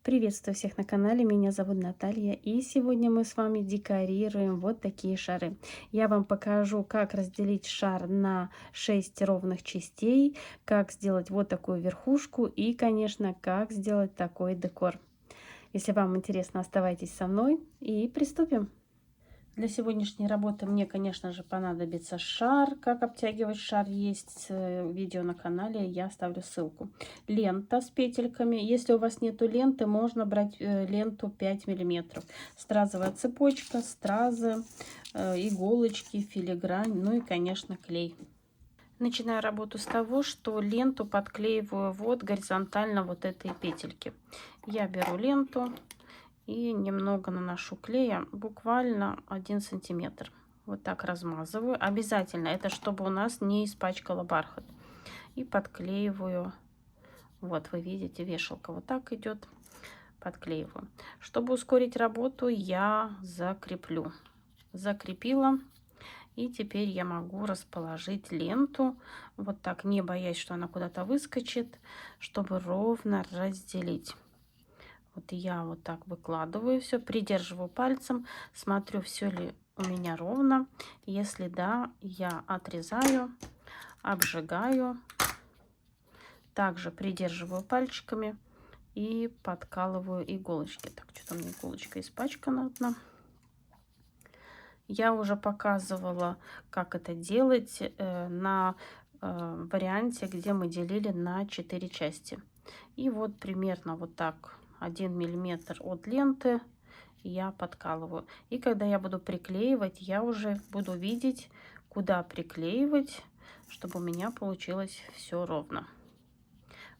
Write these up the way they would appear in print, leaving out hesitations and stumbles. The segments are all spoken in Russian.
Приветствую всех на канале, меня зовут Наталья, и сегодня мы с вами декорируем вот такие шары. Я вам покажу, как разделить шар на 6 ровных частей, как сделать вот такую верхушку и, конечно, как сделать такой декор. Если вам интересно, оставайтесь со мной и приступим. Для сегодняшней работы мне, конечно же, понадобится шар. Как обтягивать шар, есть видео на канале, я оставлю ссылку. Лента с петельками. Если у вас нету ленты, можно брать ленту 5 миллиметров. Стразовая цепочка, стразы, иголочки, филигрань, ну и, конечно, клей. Начинаю работу с того, что ленту подклеиваю вот горизонтально вот этой петельки. Я беру ленту и немного наношу клея, буквально 1 сантиметр. Вот так размазываю. Обязательно это, чтобы у нас не испачкало бархат. И подклеиваю. Вот вы видите, вешалка вот так идет. Подклеиваю. Чтобы ускорить работу, я закреплю. Закрепила. И теперь я могу расположить ленту вот так, не боясь, что она куда-то выскочит, чтобы ровно разделить. Вот я вот так выкладываю все, придерживаю пальцем, смотрю, все ли у меня ровно. Если да, я отрезаю, обжигаю. Также придерживаю пальчиками и подкалываю иголочки. Так, что-то у меня иголочка испачкана одна. Я уже показывала, как это делать на варианте, где мы делили на 4 части. И вот примерно вот так 1 миллиметр от ленты я подкалываю. И когда я буду приклеивать, я уже буду видеть, куда приклеивать, чтобы у меня получилось все ровно.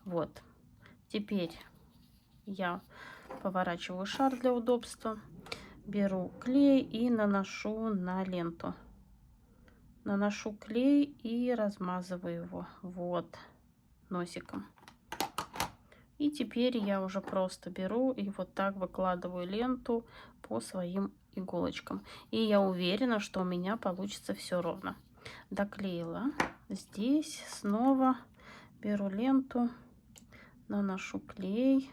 Вот. Теперь я поворачиваю шар для удобства. Беру клей и наношу на ленту. Наношу клей и размазываю его. Вот. Носиком. И теперь я уже просто беру и вот так выкладываю ленту по своим иголочкам. И я уверена, что у меня получится все ровно. Доклеила. Здесь снова беру ленту, наношу клей,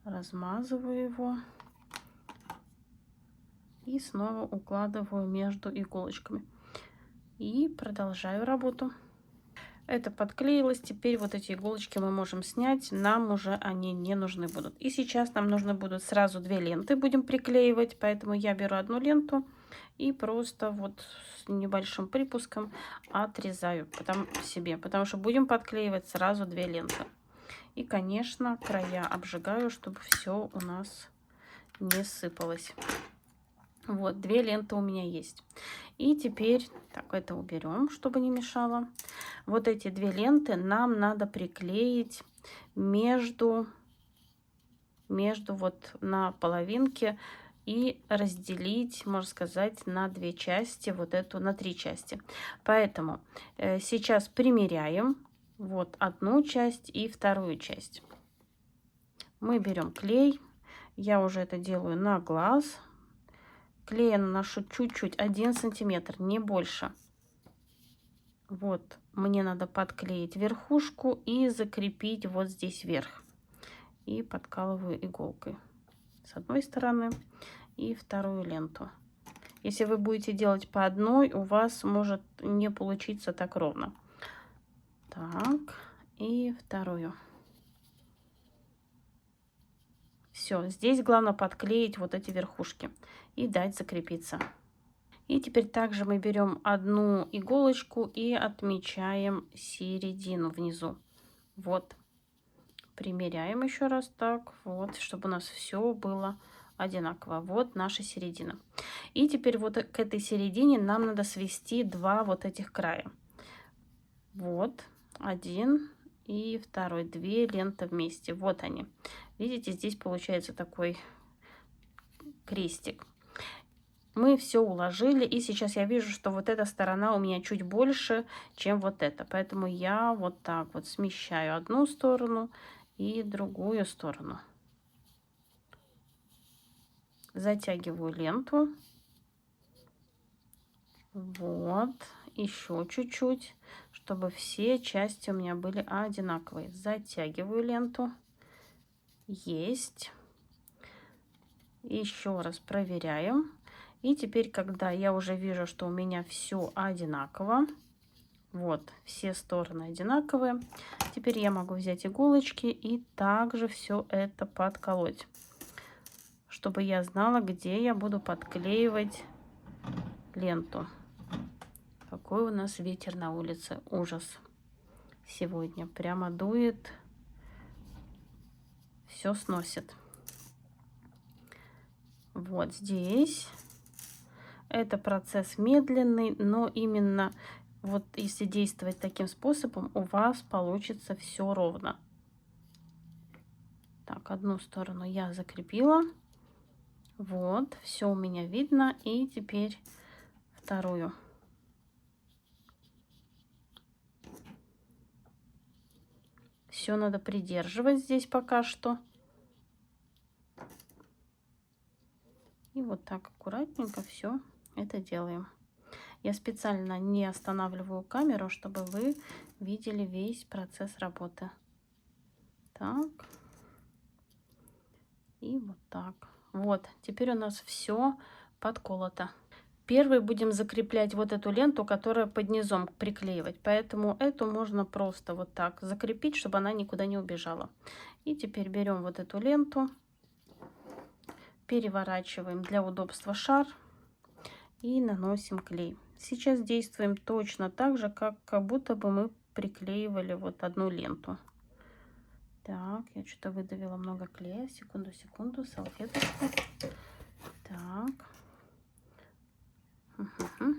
размазываю его и снова укладываю между иголочками. И продолжаю работу. Это подклеилось. Теперь вот эти иголочки мы можем снять. Нам уже они не нужны будут. И сейчас нам нужны будут сразу 2 ленты. Будем приклеивать. Поэтому я беру одну ленту и просто вот с небольшим припуском отрезаю себе. Потому что будем подклеивать сразу 2 ленты. И, конечно, края обжигаю, чтобы все у нас не сыпалось. Вот, 2 ленты у меня есть. И теперь, так, это уберем, чтобы не мешало. Вот эти 2 ленты нам надо приклеить между вот на половинке и разделить, можно сказать, на 2 части, вот эту на 3 части. Поэтому сейчас примеряем вот одну часть и вторую часть. Мы берем клей. Я уже это делаю на глаз. Клея наношу чуть-чуть, 1 сантиметр, не больше. Вот, мне надо подклеить верхушку и закрепить вот здесь вверх. И подкалываю иголкой с одной стороны и вторую ленту. Если вы будете делать по одной, у вас может не получиться так ровно. Так, и вторую. Все, здесь главное подклеить вот эти верхушки и дать закрепиться. И теперь также мы берем одну иголочку и отмечаем середину внизу. Вот. Примеряем еще раз так, вот, чтобы у нас все было одинаково. Вот наша середина. И теперь вот к этой середине нам надо свести 2 вот этих края. Вот, один и второй. 2 ленты вместе. Вот они. Видите, здесь получается такой крестик. Мы все уложили, и сейчас я вижу, что вот эта сторона у меня чуть больше, чем вот эта. Поэтому я вот так вот смещаю одну сторону и другую сторону. Затягиваю ленту. Вот. еще чуть-чуть, чтобы все части у меня были одинаковые. Затягиваю ленту. Есть. Еще раз проверяем. И теперь, когда я уже вижу, что у меня все одинаково, вот, все стороны одинаковые, теперь я могу взять иголочки и также все это подколоть, чтобы я знала, где я буду подклеивать ленту. Какой у нас ветер на улице, ужас. Сегодня прямо дует, все сносит. Вот здесь. Это процесс медленный, но именно вот если действовать таким способом, у вас получится все ровно. Так, одну сторону я закрепила. Вот, все у меня видно. И теперь вторую. Все надо придерживать здесь пока что. И вот так аккуратненько все это делаем. Я специально не останавливаю камеру, чтобы вы видели весь процесс работы. Так. И вот так. Вот, теперь у нас все подколото. Первый будем закреплять вот эту ленту, которая под низом приклеивать. Поэтому эту можно просто вот так закрепить, чтобы она никуда не убежала. И теперь берем вот эту ленту, переворачиваем для удобства шар и наносим клей. Сейчас действуем точно так же, как будто бы мы приклеивали вот одну ленту. Так, я что-то выдавила много клея. Секунду, секунду, салфеточку. Так. Угу.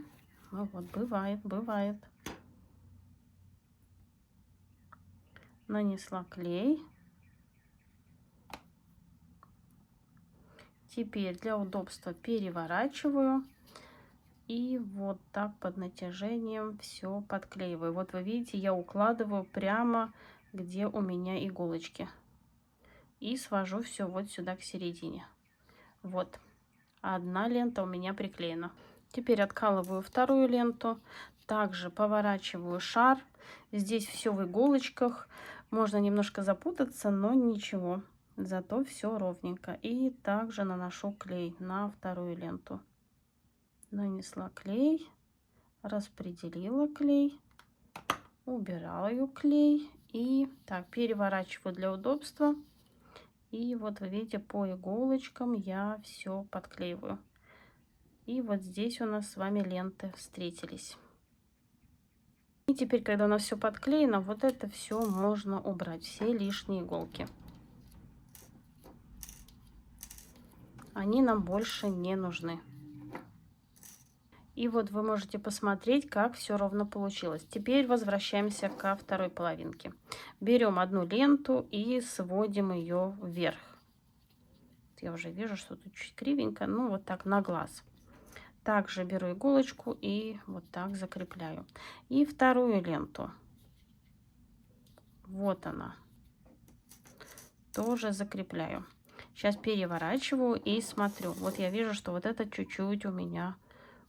Ну вот, бывает, бывает. Нанесла клей. Теперь для удобства переворачиваю. И вот так под натяжением все подклеиваю. Вот вы видите, я укладываю прямо, где у меня иголочки. И свожу все вот сюда к середине. Вот. Одна лента у меня приклеена. Теперь откалываю вторую ленту. Также поворачиваю шар. Здесь все в иголочках. Можно немножко запутаться, но ничего. Зато все ровненько. И также наношу клей на вторую ленту. Нанесла клей. Распределила клей. Убираю клей. И так, переворачиваю для удобства. И вот вы видите, по иголочкам я все подклеиваю. И вот здесь у нас с вами ленты встретились. И теперь, когда у нас все подклеено, вот это все можно убрать, все лишние иголки. Они нам больше не нужны. И вот вы можете посмотреть, как все ровно получилось. Теперь возвращаемся ко второй половинке. Берем одну ленту и сводим ее вверх. Я уже вижу, что тут чуть кривенько, ну вот так на глаз. Также беру иголочку и вот так закрепляю. И вторую ленту. Вот она. Тоже закрепляю. Сейчас переворачиваю и смотрю. Вот я вижу, что вот это чуть-чуть у меня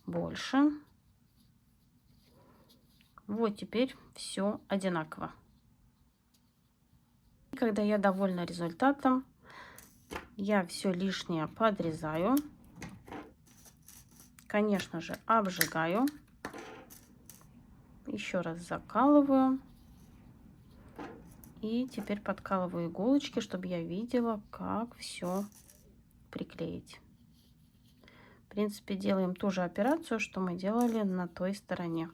больше. Вот теперь все одинаково. И когда я довольна результатом, я все лишнее подрезаю. Конечно же, обжигаю. Еще раз закалываю. И теперь подкалываю иголочки, чтобы я видела, как все приклеить. В принципе, делаем ту же операцию, что мы делали на той стороне.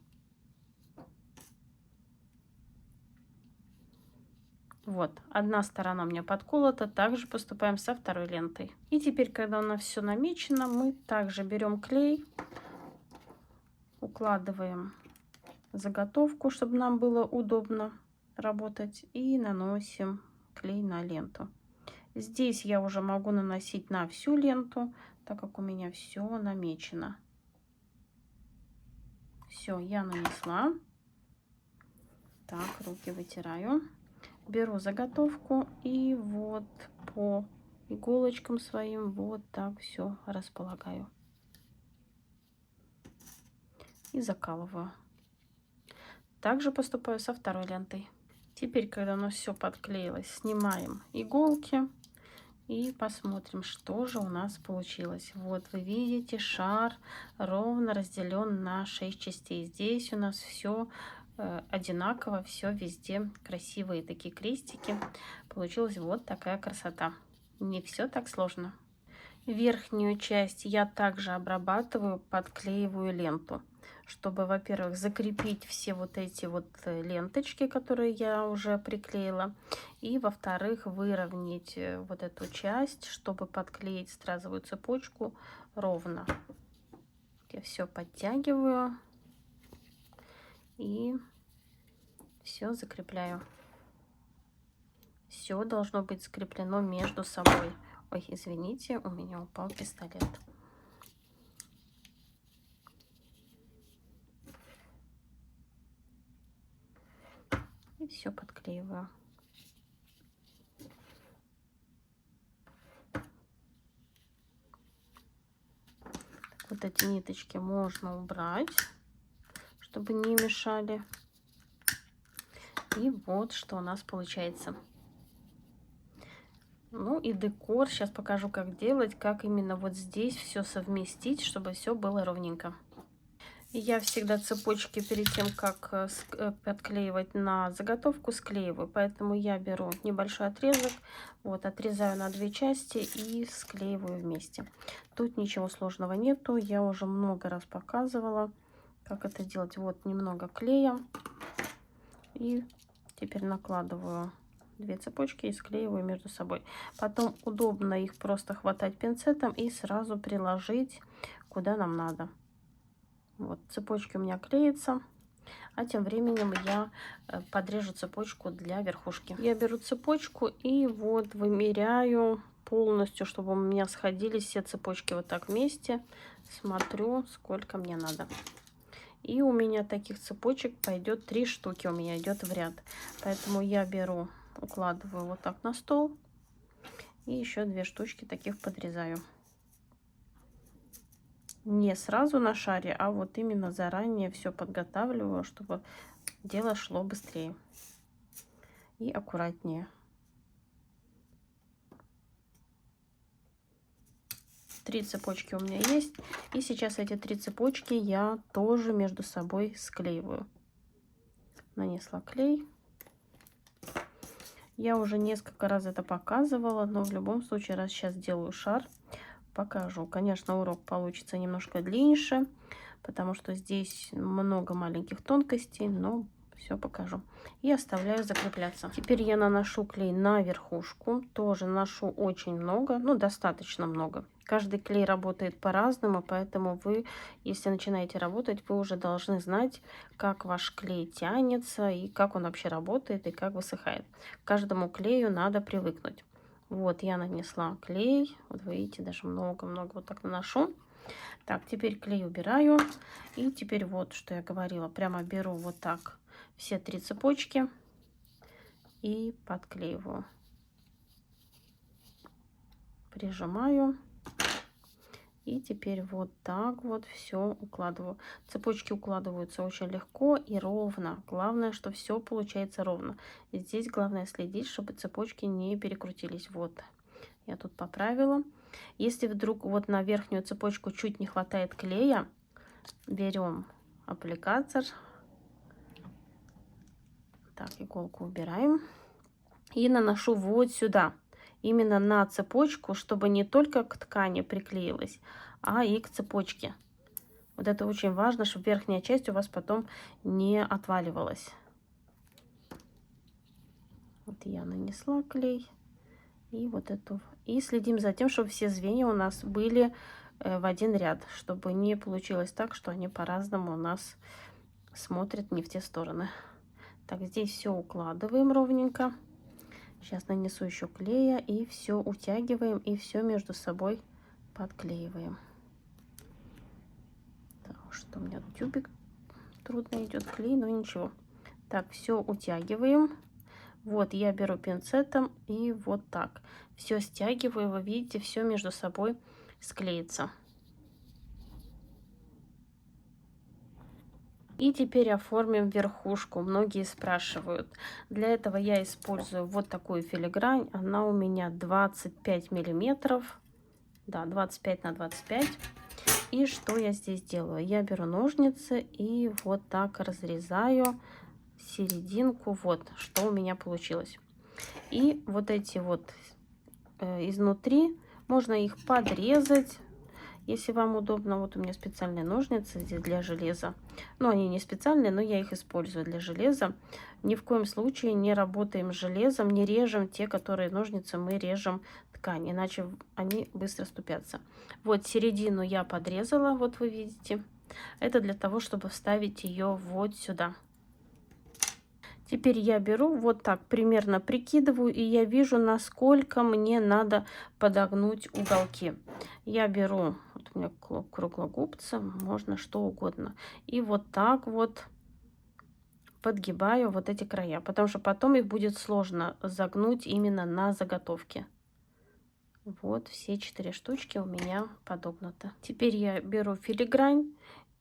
Вот, одна сторона у меня подколота, также поступаем со второй лентой. И теперь, когда у нас все намечено, мы также берем клей, укладываем заготовку, чтобы нам было удобно работать, и наносим клей на ленту. Здесь я уже могу наносить на всю ленту, так как у меня все намечено. Все, я нанесла. Так, руки вытираю. Беру заготовку и вот по иголочкам своим вот так все располагаю. И закалываю. также поступаю со второй лентой. Теперь, когда у нас все подклеилось, снимаем иголки и посмотрим, что же у нас получилось. Вот вы видите, шар ровно разделен на 6 частей. Здесь у нас все одинаково, все везде красивые такие крестики. Получилась вот такая красота. Не все так сложно. Верхнюю часть я также обрабатываю, подклеиваю ленту, чтобы, во-первых, закрепить все вот эти вот ленточки, которые я уже приклеила, и, во-вторых, выровнять вот эту часть, чтобы подклеить стразовую цепочку ровно. Я все подтягиваю и все закрепляю. Все должно быть закреплено между собой. Ой, извините, у меня упал пистолет. И все подклеиваю. Вот эти ниточки можно убрать, чтобы не мешали. И вот что у нас получается. Ну и декор. Сейчас покажу, как делать, как именно вот здесь все совместить, чтобы все было ровненько. Я всегда цепочки перед тем, как подклеивать на заготовку, склеиваю. Поэтому я беру небольшой отрезок, вот отрезаю на 2 части и склеиваю вместе. Тут ничего сложного нету. Я уже много раз показывала, как это делать. Вот немного клея. И теперь накладываю 2 цепочки и склеиваю между собой. Потом удобно их просто хватать пинцетом и сразу приложить куда нам надо. Вот цепочки у меня клеятся, а тем временем я подрежу цепочку для верхушки. Я беру цепочку и вот вымеряю полностью, чтобы у меня сходились все цепочки вот так вместе. Смотрю, сколько мне надо. И у меня таких цепочек пойдет 3 штуки, у меня идет в ряд. Поэтому я беру, укладываю вот так на стол и еще 2 штучки таких подрезаю. Не сразу на шаре, а вот именно заранее все подготавливаю, чтобы дело шло быстрее и аккуратнее. 3 цепочки у меня есть. И сейчас эти 3 цепочки я тоже между собой склеиваю. Нанесла клей. Я уже несколько раз это показывала, но в любом случае, раз сейчас делаю шар, покажу. Конечно, урок получится немножко длиннее, потому что здесь много маленьких тонкостей, но все покажу. И оставляю закрепляться. Теперь я наношу клей на верхушку. Тоже наношу очень много, ну, достаточно много. Каждый клей работает по-разному, поэтому вы, если начинаете работать, вы уже должны знать, как ваш клей тянется, и как он вообще работает, и как высыхает. К каждому клею надо привыкнуть. Вот я нанесла клей. Вот вы видите, даже много-много вот так наношу. Так, теперь клей убираю. И теперь вот, что я говорила, прямо беру вот так все 3 цепочки и подклеиваю. Прижимаю. И теперь вот так вот все укладываю. Цепочки укладываются очень легко и ровно. Главное, что все получается ровно. И здесь главное следить, чтобы цепочки не перекрутились. Вот, я тут поправила. Если вдруг вот на верхнюю цепочку чуть не хватает клея, берем аппликатор. Так, иголку убираем. И наношу вот сюда. Именно на цепочку, чтобы не только к ткани приклеилась, а и к цепочке. Вот это очень важно, чтобы верхняя часть у вас потом не отваливалась. Вот я нанесла клей. И вот эту. И следим за тем, чтобы все звенья у нас были в один ряд, чтобы не получилось так, что они по-разному у нас смотрят не в те стороны. Так, здесь все укладываем ровненько. Сейчас нанесу еще клея и все утягиваем и все между собой подклеиваем. Так, что у меня тюбик трудно идет клей, но ничего. Так, все утягиваем. Вот я беру пинцетом и вот так все стягиваю. Вы видите, все между собой склеится. И теперь оформим верхушку. Многие спрашивают. Для этого я использую вот такую филигрань. Она у меня 25 миллиметров. Да, 25 на 25. И что я здесь делаю? Я беру ножницы и вот так разрезаю серединку. Вот, что у меня получилось. И вот эти вот изнутри можно их подрезать. Если вам удобно, вот у меня специальные ножницы здесь для железа. Ну, они не специальные, но я их использую для железа. Ни в коем случае не работаем с железом, не режем те, которые ножницы мы режем ткань, иначе они быстро ступятся. Вот середину я подрезала, вот вы видите. Это для того, чтобы вставить ее вот сюда. Теперь я беру вот так, примерно прикидываю, и я вижу, насколько мне надо подогнуть уголки. Я беру, вот у меня круглогубцы, можно что угодно. И вот так вот подгибаю вот эти края, потому что потом их будет сложно загнуть именно на заготовке. Вот все 4 штучки у меня подогнуты. Теперь я беру филигрань.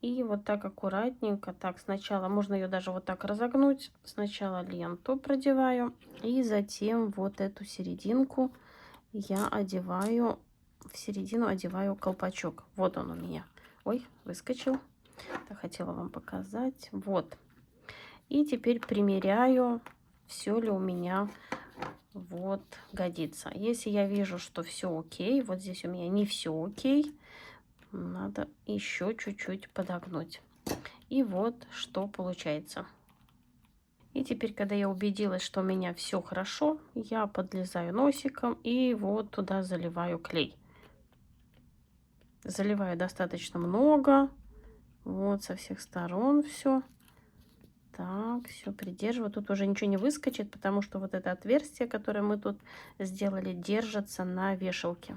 И вот так аккуратненько, так сначала можно ее даже вот так разогнуть. Сначала ленту продеваю, и затем вот эту серединку я одеваю, в середину одеваю колпачок. Вот он у меня. Ой, выскочил. Это хотела вам показать. Вот. И теперь примеряю, все ли у меня вот годится. Если я вижу, что все окей, вот здесь у меня не все окей, надо еще чуть-чуть подогнуть. И вот что получается. И теперь, когда я убедилась, что у меня все хорошо, я подлезаю носиком и вот туда заливаю клей. Заливаю достаточно много. Вот со всех сторон все. Так, все придерживаю. Тут уже ничего не выскочит, потому что вот это отверстие, которое мы тут сделали, держится на вешалке.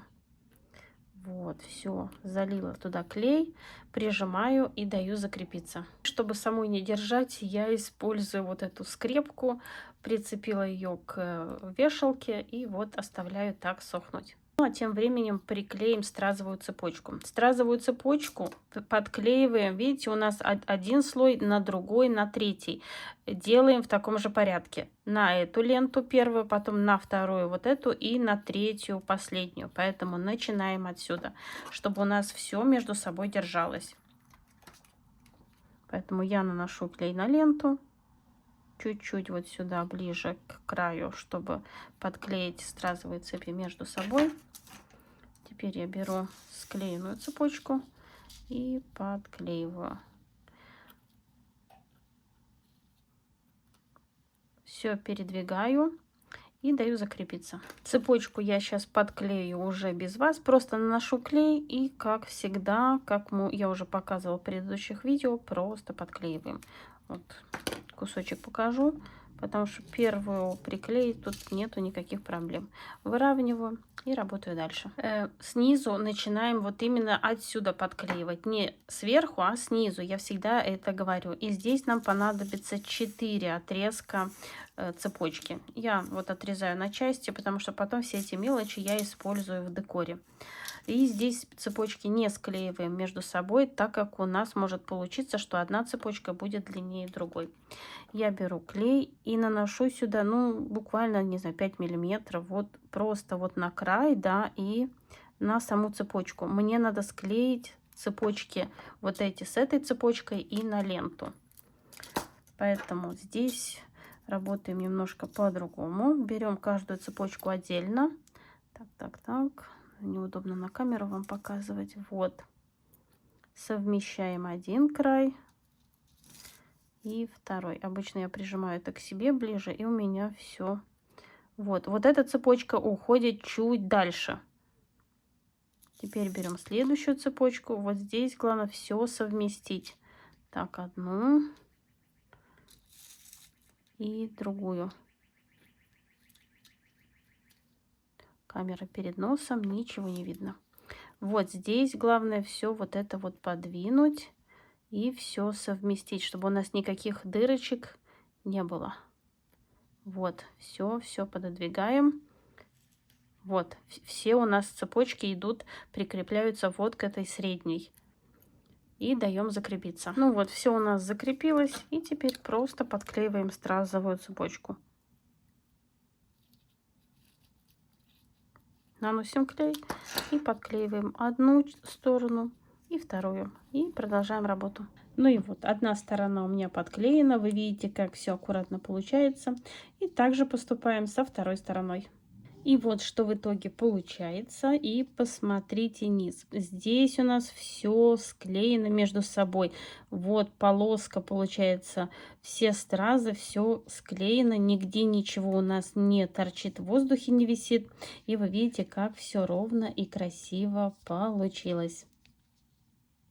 Вот, все, залила туда клей, прижимаю и даю закрепиться. Чтобы самой не держать, я использую вот эту скрепку, прицепила ее к вешалке и вот оставляю так сохнуть. Ну, а тем временем приклеим стразовую цепочку. Стразовую цепочку подклеиваем, видите, у нас один слой на другой, на третий. Делаем в таком же порядке. На эту ленту первую, потом на вторую вот эту и на третью последнюю. Поэтому начинаем отсюда, чтобы у нас все между собой держалось. Поэтому я наношу клей на ленту. Чуть-чуть вот сюда, ближе к краю, чтобы подклеить стразовые цепи между собой. Теперь я беру склеенную цепочку и подклеиваю. Все передвигаю и даю закрепиться. Цепочку я сейчас подклею уже без вас. Просто наношу клей и, как всегда, как я уже показывала в предыдущих видео, просто подклеиваем. Вот кусочек покажу, потому что первую приклеить тут нету никаких проблем. Выравниваю и работаю дальше. Снизу начинаем вот именно отсюда подклеивать. Не сверху, а снизу. Я всегда это говорю. И здесь нам понадобится 4 отрезка цепочки. Я вот отрезаю на части, потому что потом все эти мелочи я использую в декоре. И здесь цепочки не склеиваем между собой, так как у нас может получиться, что одна цепочка будет длиннее другой. Я беру клей и наношу сюда, ну, буквально, не знаю, 5 миллиметров, вот просто вот на край, да, и на саму цепочку. Мне надо склеить цепочки вот эти с этой цепочкой и на ленту. Поэтому здесь работаем немножко по-другому. Берем каждую цепочку отдельно. Так. Неудобно на камеру вам показывать. Вот. Совмещаем один край и второй. Обычно я прижимаю это к себе ближе, и у меня все. Вот эта цепочка уходит чуть дальше. Теперь берем следующую цепочку. Вот здесь главное все совместить. Так, одну и другую. Камера перед носом, ничего не видно. Вот здесь главное все вот это вот подвинуть и все совместить, чтобы у нас никаких дырочек не было. Вот, все пододвигаем. Вот, все у нас цепочки идут, прикрепляются вот к этой средней. и даем закрепиться. Ну вот, все у нас закрепилось, и теперь просто подклеиваем стразовую цепочку. Наносим клей и подклеиваем одну сторону и вторую. И продолжаем работу. Ну и вот, одна сторона у меня подклеена. Вы видите, как все аккуратно получается. И также поступаем со второй стороной. И вот что в итоге получается. И посмотрите низ. Здесь у нас все склеено между собой. Вот полоска получается. Все стразы, все склеено. Нигде ничего у нас не торчит в воздухе, не висит. И вы видите, как все ровно и красиво получилось.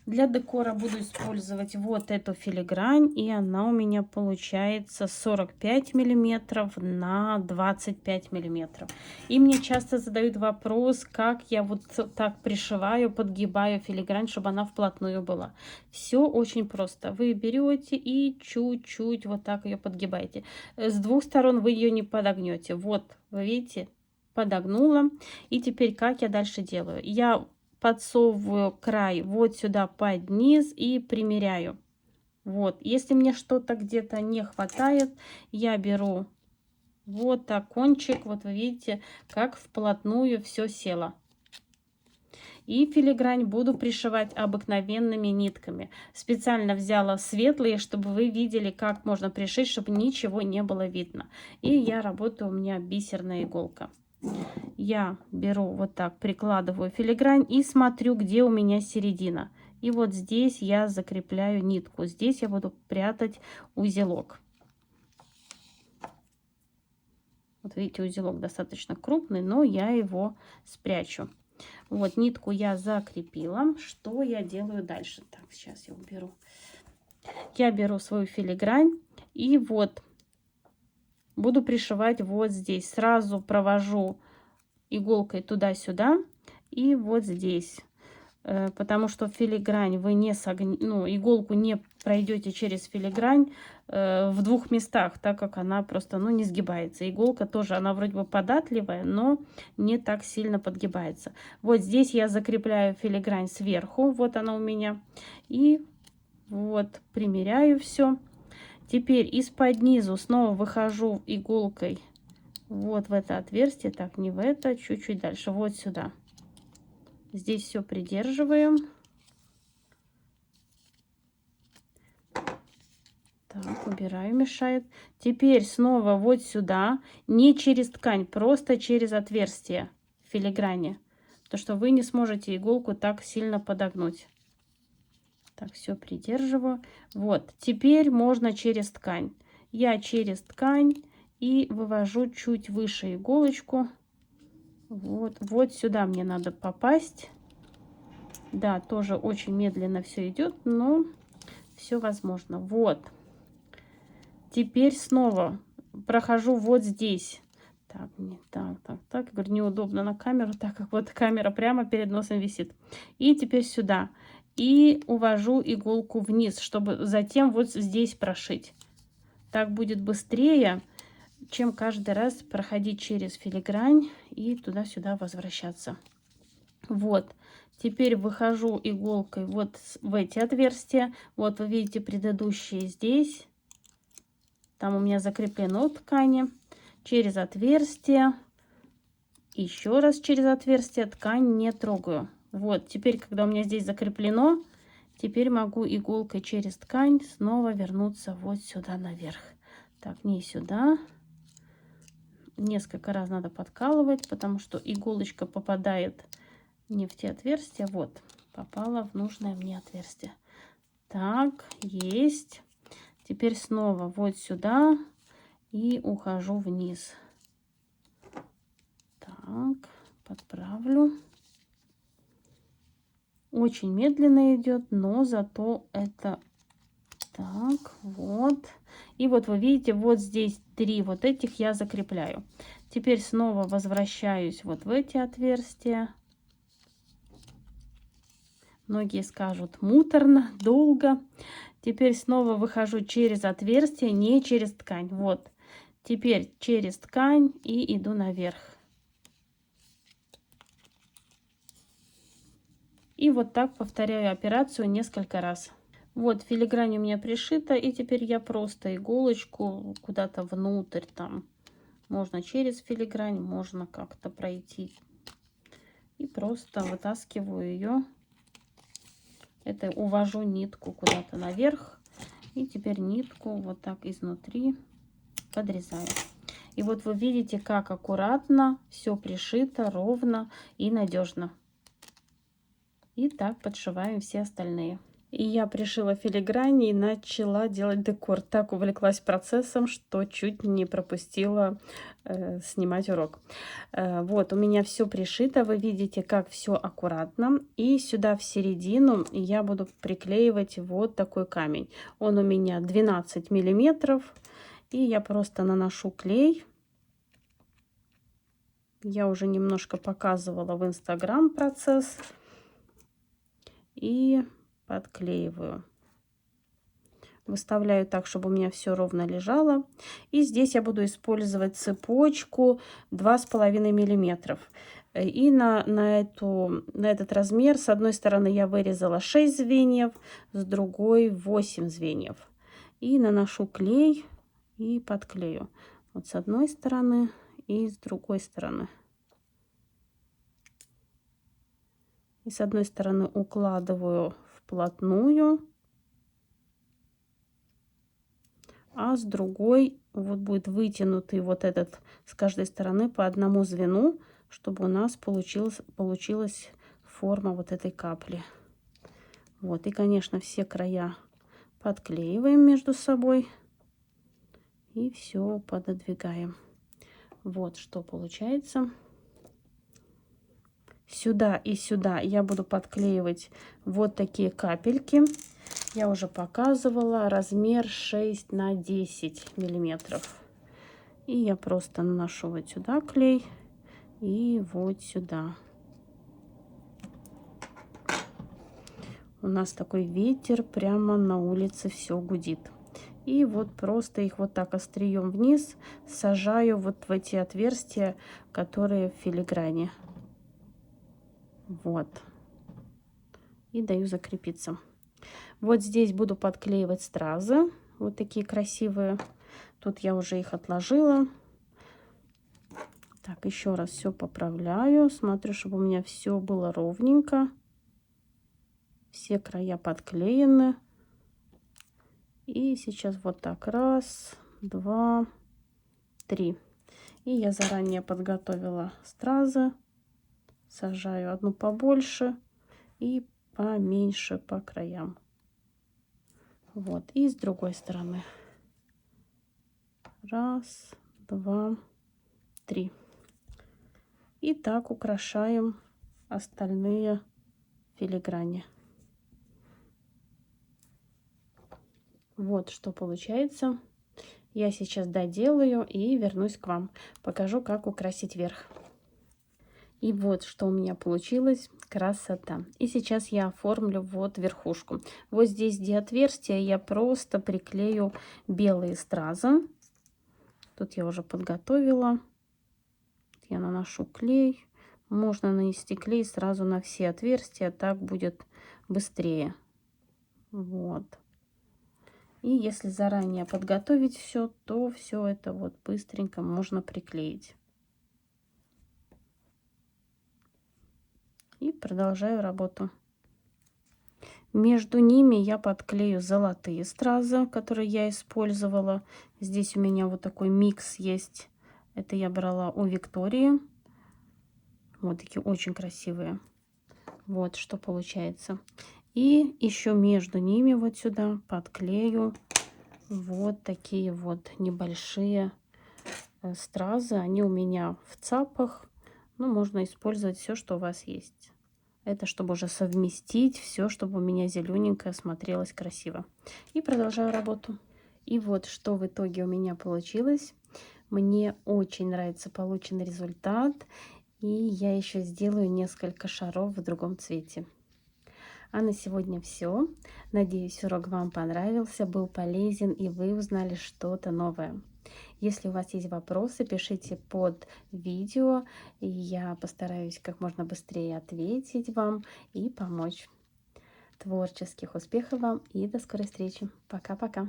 Для декора буду использовать вот эту филигрань, и она у меня получается 45 миллиметров на 25 миллиметров. И мне часто задают вопрос, как я вот так пришиваю, подгибаю филигрань, чтобы она вплотную была. Все очень просто. Вы берете и чуть-чуть вот так ее подгибаете. С двух сторон вы ее не подогнете. Вот, вы видите, подогнула. И теперь как я дальше делаю? Я подсовываю край вот сюда под низ и примеряю. Вот, если мне что-то где-то не хватает, я беру вот так кончик, вот вы видите, как вплотную все село. И филигрань буду пришивать обыкновенными нитками. Специально взяла светлые, чтобы вы видели, как можно пришить, чтобы ничего не было видно. И я работаю, у меня бисерная иголка. Я беру вот так, прикладываю филигрань и смотрю, где у меня середина. И вот здесь я закрепляю нитку. Здесь я буду прятать узелок. Вот видите, узелок достаточно крупный, но я его спрячу. Вот нитку я закрепила. Что я делаю дальше? Так, сейчас я уберу. Я беру свою филигрань и вот буду пришивать вот здесь. Сразу провожу иголкой туда-сюда и вот здесь, потому что филигрань вы не иголку не пройдете через филигрань в двух местах, так как она просто не сгибается. Иголка тоже, она вроде бы податливая, но не так сильно подгибается. Вот здесь я закрепляю филигрань сверху, вот она у меня, и вот примеряю все. Теперь из-под низу снова выхожу иголкой вот в это отверстие, так, не в это, чуть-чуть дальше, вот сюда. Здесь все придерживаем. Так, убираю, мешает. Теперь снова вот сюда, не через ткань, просто через отверстие в филиграни, потому что вы не сможете иголку так сильно подогнуть. Так, все придерживаю. Вот, теперь можно через ткань. Я через ткань и вывожу чуть выше иголочку. Вот сюда мне надо попасть. Да, тоже очень медленно все идет, но все возможно. Вот. Теперь снова прохожу вот здесь. Так, не так. Говорю, неудобно на камеру, так как вот камера прямо перед носом висит. И теперь сюда. И увожу иголку вниз, чтобы затем вот здесь прошить. Так будет быстрее, чем каждый раз проходить через филигрань и туда-сюда возвращаться. Вот, теперь выхожу иголкой вот в эти отверстия. Вот вы видите предыдущие здесь. Там у меня закреплено ткани. Через отверстие. Еще раз через отверстие, ткань не трогаю. Вот, теперь, когда у меня здесь закреплено, теперь могу иголкой через ткань снова вернуться вот сюда наверх. Так, не сюда. Несколько раз надо подкалывать, потому что иголочка попадает не в те отверстия. Вот, попала в нужное мне отверстие. Так, есть. Теперь снова вот сюда и ухожу вниз. Так, подправлю. Очень медленно идет, но зато это так, вот. И вот вы видите, вот здесь 3 вот этих я закрепляю. Теперь снова возвращаюсь вот в эти отверстия. Многие скажут муторно, долго. Теперь снова выхожу через отверстие, не через ткань. Вот. Теперь через ткань и иду наверх. И вот так повторяю операцию несколько раз. Вот филигрань у меня пришита, и теперь я просто иголочку куда-то внутрь, там можно через филигрань, можно как-то пройти. И просто вытаскиваю ее. Это увожу нитку куда-то наверх. И теперь нитку вот так изнутри подрезаю. И вот вы видите, как аккуратно все пришито, ровно и надежно. И так подшиваем все остальные. И я пришила филигрань и начала делать декор. Так увлеклась процессом, что чуть не пропустила снимать урок. Вот, у меня все пришито. Вы видите, как все аккуратно. И сюда в середину я буду приклеивать вот такой камень. Он у меня 12 миллиметров. И я просто наношу клей. Я уже немножко показывала в Инстаграм процесс. И подклеиваю. Выставляю так, чтобы у меня все ровно лежало. И здесь я буду использовать цепочку 2,5 миллиметров. И на этот размер с одной стороны я вырезала 6 звеньев, с другой 8 звеньев. И наношу клей и подклею. Вот с одной стороны и с другой стороны. И с одной стороны укладываю вплотную, а с другой вот будет вытянутый вот этот с каждой стороны по одному звену, чтобы у нас получилась форма вот этой капли. Вот, и, конечно, все края подклеиваем между собой и все пододвигаем. Вот что получается. Сюда и сюда я буду подклеивать вот такие капельки. Я уже показывала размер 6 на 10 миллиметров. И я просто наношу вот сюда клей и вот сюда. У нас такой ветер, прямо на улице все гудит. И вот просто их вот так острием вниз сажаю вот в эти отверстия, которые в филиграни. Вот. И даю закрепиться. Вот здесь буду подклеивать стразы. Вот такие красивые. Тут я уже их отложила. Так, еще раз все поправляю. Смотрю, чтобы у меня все было ровненько. Все края подклеены. И сейчас вот так. 1, 2, 3. И я заранее подготовила стразы. Сажаю одну побольше и поменьше по краям. Вот. И с другой стороны. 1, 2, 3. И так украшаем остальные филиграни. Вот что получается. Я сейчас доделаю и вернусь к вам. Покажу, как украсить верх. И вот что у меня получилось. Красота. И сейчас я оформлю вот верхушку. Вот здесь, где отверстие, я просто приклею белые стразы. Тут я уже подготовила. Я наношу клей. Можно нанести клей сразу на все отверстия. Так будет быстрее. Вот. И если заранее подготовить все, то все это вот быстренько можно приклеить. И продолжаю работу. Между ними я подклею золотые стразы, которые я использовала. Здесь у меня вот такой микс есть. Это я брала у Виктории. Вот такие очень красивые. Вот что получается. И еще между ними вот сюда подклею вот такие вот небольшие стразы. Они у меня в цапах. Ну, можно использовать все, что у вас есть. Это чтобы уже совместить все, чтобы у меня зелененькое смотрелось красиво. И продолжаю работу. И вот что в итоге у меня получилось. Мне очень нравится полученный результат. И я еще сделаю несколько шаров в другом цвете. А на сегодня все. Надеюсь, урок вам понравился, был полезен и вы узнали что-то новое. Если у вас есть вопросы, пишите под видео, и я постараюсь как можно быстрее ответить вам и помочь. Творческих успехов вам и до скорой встречи. Пока-пока.